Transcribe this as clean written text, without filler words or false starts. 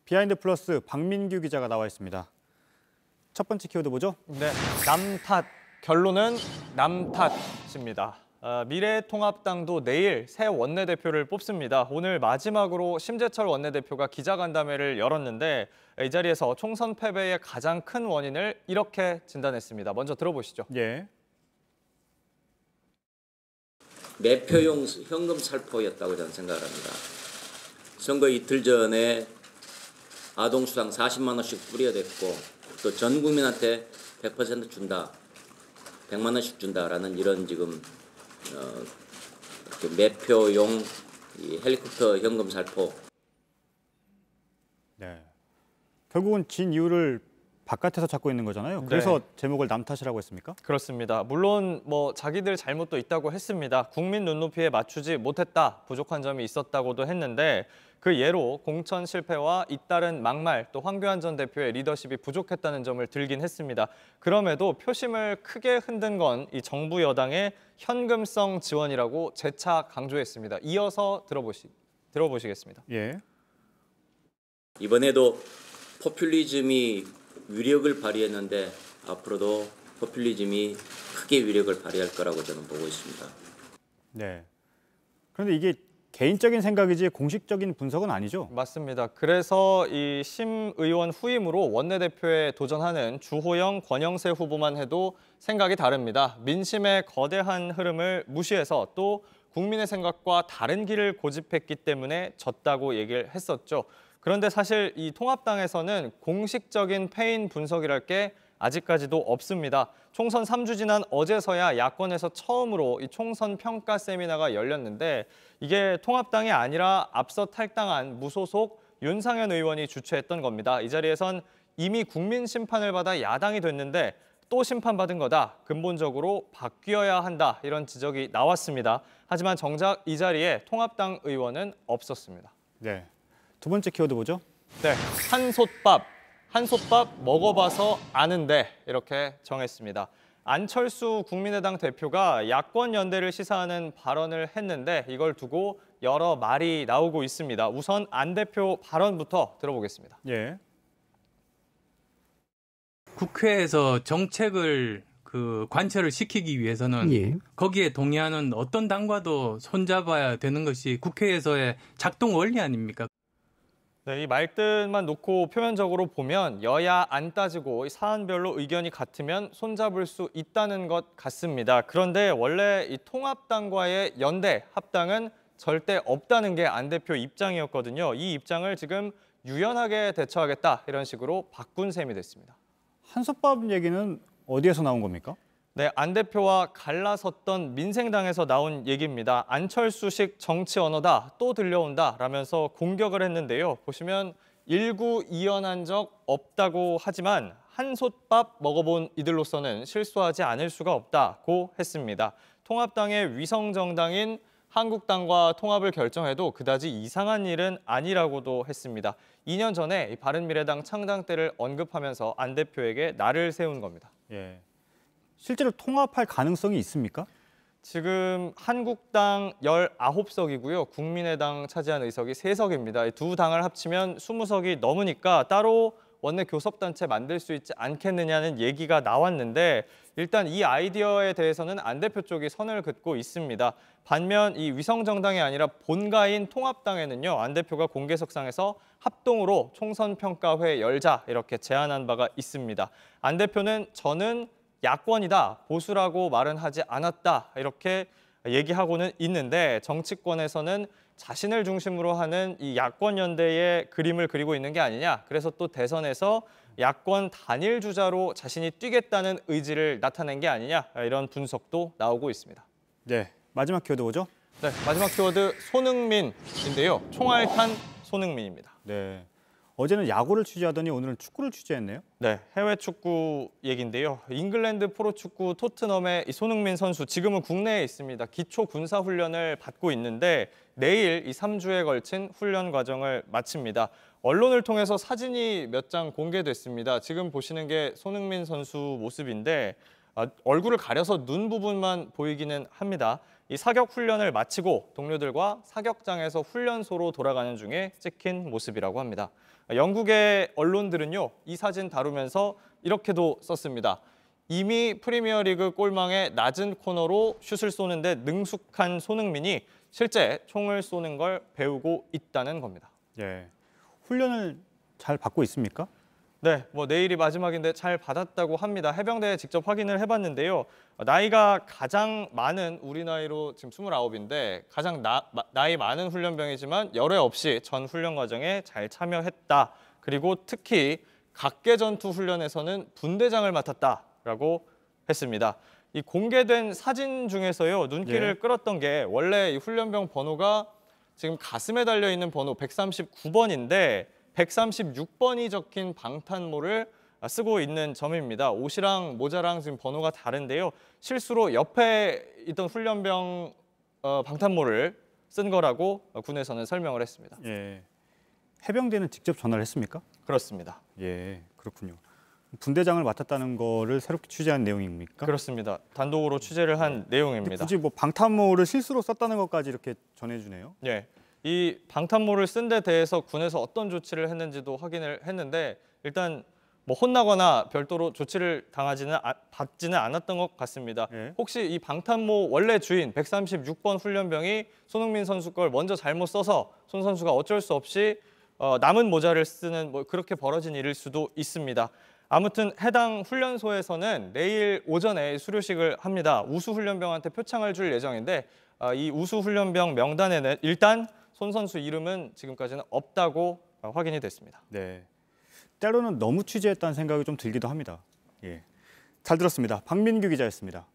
비하인드 플러스 박민규 기자가 나와 있습니다. 첫 번째 키워드 뭐죠? 네, 남탓. 결론은 남탓입니다. 미래통합당도 내일 새 원내대표를 뽑습니다. 오늘 마지막으로 심재철 원내대표가 기자간담회를 열었는데 이 자리에서 총선 패배의 가장 큰 원인을 이렇게 진단했습니다. 먼저 들어보시죠. 예. 매표용 현금 살포였다고 저는 생각을 합니다. 선거 이틀 전에 아동수당 40만 원씩 뿌려댔고 또 전 국민한테 100% 준다, 100만 원씩 준다라는 이런 지금 매표용 이 헬리콥터 현금 살포. 네. 결국은 진 이유를 바깥에서 찾고 있는 거잖아요. 그래서 제목을 남탓이라고 했습니까? 그렇습니다. 물론 자기들 잘못도 있다고 했습니다. 국민 눈높이에 맞추지 못했다, 부족한 점이 있었다고도 했는데 그 예로 공천 실패와 잇따른 막말, 또 황교안 전 대표의 리더십이 부족했다는 점을 들긴 했습니다. 그럼에도 표심을 크게 흔든 건 이 정부 여당의 현금성 지원이라고 재차 강조했습니다. 이어서 들어보시겠습니다. 예. 이번에도 포퓰리즘이 위력을 발휘했는데 앞으로도 포퓰리즘이 크게 위력을 발휘할 거라고 저는 보고 있습니다. 네. 그런데 이게 개인적인 생각이지 공식적인 분석은 아니죠? 맞습니다. 그래서 이 심 의원 후임으로 원내대표에 도전하는 주호영, 권영세 후보만 해도 생각이 다릅니다. 민심의 거대한 흐름을 무시해서 또 국민의 생각과 다른 길을 고집했기 때문에 졌다고 얘기를 했었죠. 그런데 사실 이 통합당에서는 공식적인 패인 분석이랄 게 아직까지도 없습니다. 총선 3주 지난 어제서야 야권에서 처음으로 이 총선 평가 세미나가 열렸는데 이게 통합당이 아니라 앞서 탈당한 무소속 윤상현 의원이 주최했던 겁니다. 이 자리에선 이미 국민 심판을 받아 야당이 됐는데 또 심판받은 거다, 근본적으로 바뀌어야 한다, 이런 지적이 나왔습니다. 하지만 정작 이 자리에 통합당 의원은 없었습니다. 네. 두 번째 키워드 뭐죠? 네, 한솥밥 먹어봐서 아는데, 이렇게 정했습니다. 안철수 국민의당 대표가 야권 연대를 시사하는 발언을 했는데 이걸 두고 여러 말이 나오고 있습니다. 우선 안 대표 발언부터 들어보겠습니다. 예. 국회에서 정책을 관철을 시키기 위해서는 거기에 동의하는 어떤 당과도 손잡아야 되는 것이 국회에서의 작동 원리 아닙니까? 네, 이 말뜻만 놓고 표면적으로 보면 여야 안 따지고 사안별로 의견이 같으면 손잡을 수 있다는 것 같습니다. 그런데 원래 이 통합당과의 연대, 합당은 절대 없다는 게 안 대표 입장이었거든요. 이 입장을 지금 유연하게 대처하겠다, 이런 식으로 바꾼 셈이 됐습니다. 한솥밥 얘기는 어디에서 나온 겁니까? 네, 안 대표와 갈라섰던 민생당에서 나온 얘기입니다. 안철수식 정치 언어다, 또 들려온다 라면서 공격을 했는데요. 보시면 일구이연한 적 없다고 하지만 한솥밥 먹어본 이들로서는 실수하지 않을 수가 없다고 했습니다. 통합당의 위성정당인 한국당과 통합을 결정해도 그다지 이상한 일은 아니라고도 했습니다. 2년 전에 바른미래당 창당 때를 언급하면서 안 대표에게 날을 세운 겁니다. 예. 실제로 통합할 가능성이 있습니까? 지금 한국당 19석이고요. 국민의당 차지한 의석이 3석입니다. 두 당을 합치면 20석이 넘으니까 따로 원내 교섭단체 만들 수 있지 않겠느냐는 얘기가 나왔는데 일단 이 아이디어에 대해서는 안 대표 쪽이 선을 긋고 있습니다. 반면 이 위성정당이 아니라 본가인 통합당에는요, 안 대표가 공개석상에서 합동으로 총선평가회 열자, 이렇게 제안한 바가 있습니다. 안 대표는 저는 야권이다, 보수라고 말은 하지 않았다, 이렇게 얘기하고는 있는데 정치권에서는 자신을 중심으로 하는 이 야권 연대의 그림을 그리고 있는 게 아니냐, 그래서 또 대선에서 야권 단일 주자로 자신이 뛰겠다는 의지를 나타낸 게 아니냐, 이런 분석도 나오고 있습니다. 네, 마지막 키워드 뭐죠? 네, 마지막 키워드 손흥민인데요. 총알탄 손흥민입니다. 네. 어제는 야구를 취재하더니 오늘은 축구를 취재했네요. 네, 해외 축구 얘기인데요. 잉글랜드 프로축구 토트넘의 이 손흥민 선수, 지금은 국내에 있습니다. 기초 군사 훈련을 받고 있는데 내일 이 3주에 걸친 훈련 과정을 마칩니다. 언론을 통해서 사진이 몇 장 공개됐습니다. 지금 보시는 게 손흥민 선수 모습인데 얼굴을 가려서 눈 부분만 보이기는 합니다. 이 사격 훈련을 마치고 동료들과 사격장에서 훈련소로 돌아가는 중에 찍힌 모습이라고 합니다. 영국의 언론들은요, 이 사진 다루면서 이렇게도 썼습니다. 이미 프리미어리그 골망의 낮은 코너로 슛을 쏘는데 능숙한 손흥민이 실제 총을 쏘는 걸 배우고 있다는 겁니다. 예. 훈련을 잘 받고 있습니까? 네, 내일이 마지막인데 잘 받았다고 합니다. 해병대에 직접 확인을 해봤는데요. 나이가 가장 많은, 우리 나이로 지금 29인데 가장 나이 많은 훈련병이지만 열애 없이 전 훈련 과정에 잘 참여했다. 그리고 특히 각계 전투 훈련에서는 분대장을 맡았다라고 했습니다. 이 공개된 사진 중에서요, 눈길을 끌었던 게 원래 이 훈련병 번호가 지금 가슴에 달려 있는 번호 139번인데 136번이 적힌 방탄모를 쓰고 있는 점입니다. 옷이랑 모자랑 지금 번호가 다른데요. 실수로 옆에 있던 훈련병 방탄모를 쓴 거라고 군에서는 설명을 했습니다. 예. 해병대는 직접 전화를 했습니까? 그렇습니다. 예, 그렇군요. 분대장을 맡았다는 거를 새롭게 취재한 내용입니까? 그렇습니다. 단독으로 취재를 한 내용입니다. 굳이 방탄모를 실수로 썼다는 것까지 이렇게 전해주네요. 예. 이 방탄모를 쓴 데 대해서 군에서 어떤 조치를 했는지도 확인을 했는데 일단 혼나거나 별도로 조치를 받지는 않았던 것 같습니다. 예. 혹시 이 방탄모 원래 주인 136번 훈련병이 손흥민 선수 걸 먼저 잘못 써서 손 선수가 어쩔 수 없이 남은 모자를 쓰는 그렇게 벌어진 일일 수도 있습니다. 아무튼 해당 훈련소에서는 내일 오전에 수료식을 합니다. 우수 훈련병한테 표창을 줄 예정인데 이 우수 훈련병 명단에는 일단 손 선수 이름은 지금까지는 없다고 확인이 됐습니다. 네. 때로는 너무 취재했다는 생각이 좀 들기도 합니다. 예. 잘 들었습니다. 박민규 기자였습니다.